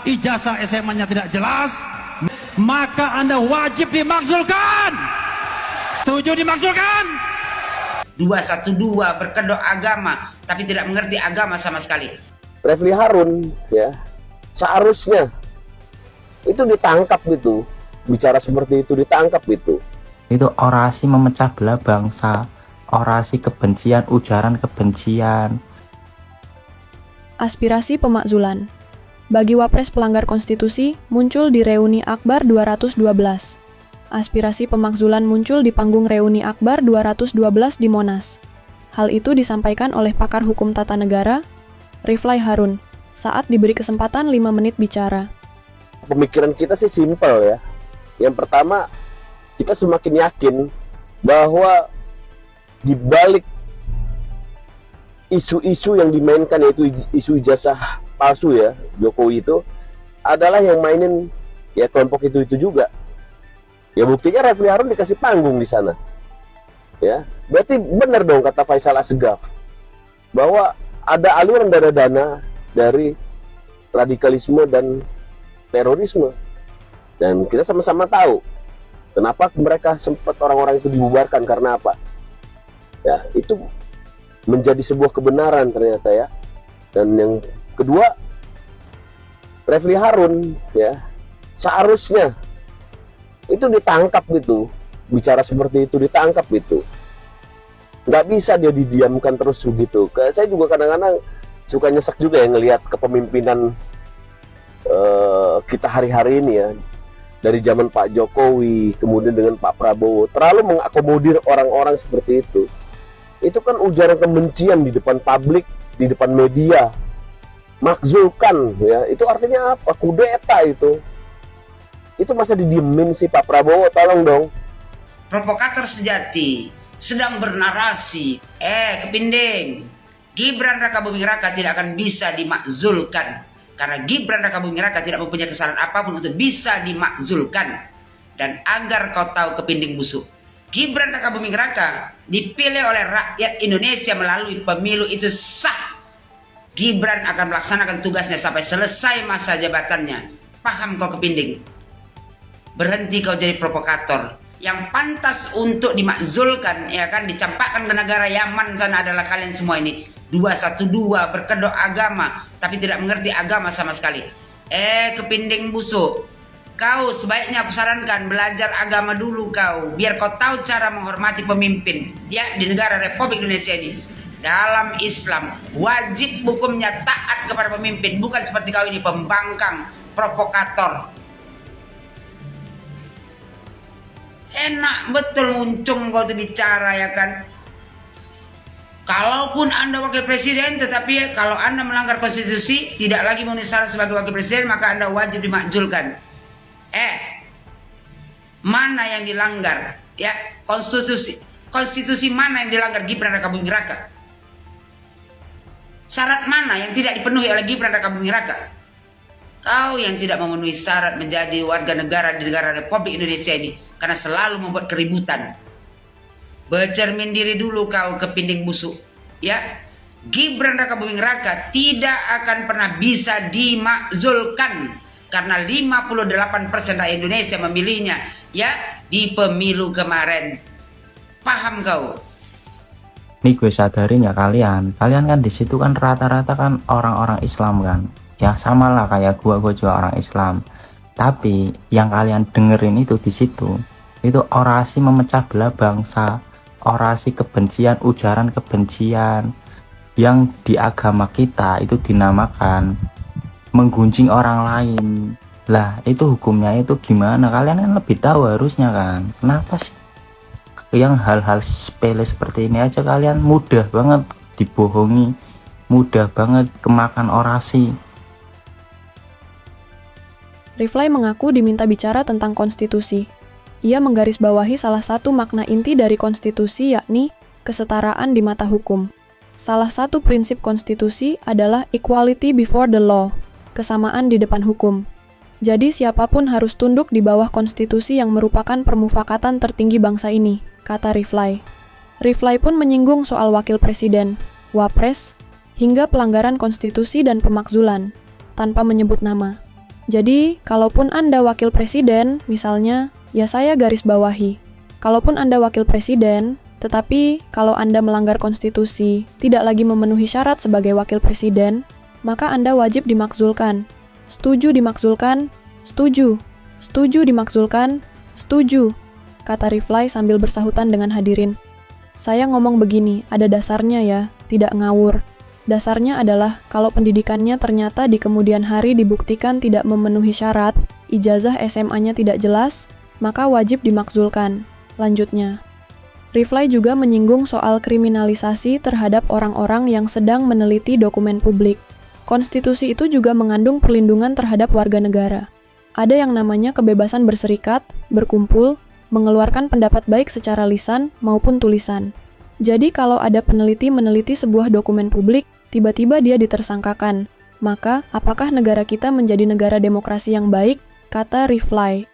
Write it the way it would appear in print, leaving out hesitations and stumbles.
ijazah SMA-nya tidak jelas, maka Anda wajib dimakzulkan. Setuju dimakzulkan? 212 berkedok agama tapi tidak mengerti agama sama sekali. Refli Harun ya seharusnya itu ditangkap gitu, bicara seperti itu ditangkap gitu. Itu orasi memecah belah bangsa, orasi kebencian, ujaran kebencian. Aspirasi pemakzulan. Bagi Wapres pelanggar konstitusi muncul di reuni Akbar 212. Aspirasi pemakzulan muncul di panggung reuni Akbar 212 di Monas. Hal itu disampaikan oleh pakar hukum tata negara, Riflai Harun, saat diberi kesempatan 5 menit bicara. Pemikiran kita sih simpel ya. Yang pertama, kita semakin yakin bahwa di balik isu-isu yang dimainkan, yaitu isu ijazah palsu ya, Jokowi itu adalah yang mainin ya kelompok itu juga. Ya buktinya Refli Harun dikasih panggung di sana. Ya, berarti benar dong kata Faisal Assegaf bahwa ada aliran dana dari radikalisme dan terorisme. Dan kita sama-sama tahu kenapa mereka sempat orang-orang itu dibubarkan, karena apa? Ya, itu menjadi sebuah kebenaran ternyata ya. Dan yang kedua, Refli Harun ya seharusnya itu ditangkap gitu, bicara seperti itu ditangkap gitu. Nggak bisa dia didiamkan terus begitu. Saya juga kadang-kadang suka nyesek juga ya ngelihat kepemimpinan kita hari-hari ini ya, dari zaman Pak Jokowi kemudian dengan Pak Prabowo terlalu mengakomodir orang-orang seperti itu. Itu kan ujaran kebencian di depan publik, di depan media, makzulkan ya. Itu artinya apa? Kudeta itu masa didiemin sih Pak Prabowo, tolong dong. Provokator sejati sedang bernarasi, kepinding, Gibran Raka Buming Raka tidak akan bisa dimakzulkan. Karena Gibran Raka Buming Raka tidak mempunyai kesalahan apapun untuk bisa dimakzulkan. Dan agar kau tahu kepinding busuk, Gibran Raka Buming Raka dipilih oleh rakyat Indonesia melalui pemilu itu sah. Gibran akan melaksanakan tugasnya sampai selesai masa jabatannya. Paham kau kepinding? Berhenti kau jadi provokator. Yang pantas untuk dimakzulkan, ya kan, dicampakkan ke negara Yaman sana adalah kalian semua ini. 212 berkedok agama tapi tidak mengerti agama sama sekali. Kepinding busuk, kau sebaiknya aku sarankan belajar agama dulu kau, biar kau tahu cara menghormati pemimpin ya di negara Republik Indonesia ini. Dalam Islam wajib hukumnya taat kepada pemimpin, bukan seperti kau ini pembangkang, provokator. Enak betul muncung kau tuh bicara ya kan. Kalaupun Anda wakil presiden, tetapi kalau Anda melanggar konstitusi, tidak lagi memenuhi syarat sebagai wakil presiden, maka Anda wajib dimakzulkan. Mana yang dilanggar? Ya, konstitusi mana yang dilanggar Gibran Raka Buming Raka? Syarat mana yang tidak dipenuhi oleh Gibran Raka Buming Raka? Kau yang tidak memenuhi syarat menjadi warga negara di negara Republik Indonesia ini karena selalu membuat keributan. Bercermin diri dulu kau kepinding busuk ya. Gibran Raka Buming Raka tidak akan pernah bisa dimakzulkan karena 58% rakyat Indonesia memilihnya ya di pemilu kemarin. Paham kau? Nih gue sadarin ya kalian kan di situ kan rata-rata kan orang-orang Islam kan. Ya sama lah kayak gue juga orang Islam. Tapi yang kalian dengerin itu di situ itu orasi memecah belah bangsa, orasi kebencian, ujaran kebencian yang di agama kita itu dinamakan menggunjing orang lain. Lah itu hukumnya itu gimana? Kalian kan lebih tahu harusnya kan. Kenapa sih yang hal-hal sepele seperti ini aja kalian mudah banget dibohongi, mudah banget kemakan orasi. Riflai mengaku diminta bicara tentang konstitusi. Ia menggarisbawahi salah satu makna inti dari konstitusi, yakni kesetaraan di mata hukum. Salah satu prinsip konstitusi adalah equality before the law, kesamaan di depan hukum. Jadi siapapun harus tunduk di bawah konstitusi yang merupakan permufakatan tertinggi bangsa ini, kata Riflai. Riflai pun menyinggung soal wakil presiden, wapres, hingga pelanggaran konstitusi dan pemakzulan, tanpa menyebut nama. Jadi, kalaupun Anda wakil presiden, misalnya, ya saya garis bawahi. Kalaupun Anda wakil presiden, tetapi kalau Anda melanggar konstitusi, tidak lagi memenuhi syarat sebagai wakil presiden, maka Anda wajib dimakzulkan. Setuju dimakzulkan? Setuju. Setuju dimakzulkan? Setuju, kata Riflay sambil bersahutan dengan hadirin. Saya ngomong begini, ada dasarnya ya, tidak ngawur. Dasarnya adalah kalau pendidikannya ternyata di kemudian hari dibuktikan tidak memenuhi syarat, ijazah SMA-nya tidak jelas, maka wajib dimakzulkan. Lanjutnya, Riflay juga menyinggung soal kriminalisasi terhadap orang-orang yang sedang meneliti dokumen publik. Konstitusi itu juga mengandung perlindungan terhadap warga negara. Ada yang namanya kebebasan berserikat, berkumpul, mengeluarkan pendapat baik secara lisan maupun tulisan. Jadi kalau ada peneliti meneliti sebuah dokumen publik, tiba-tiba dia ditersangkakan. Maka, apakah negara kita menjadi negara demokrasi yang baik? Kata Riflay.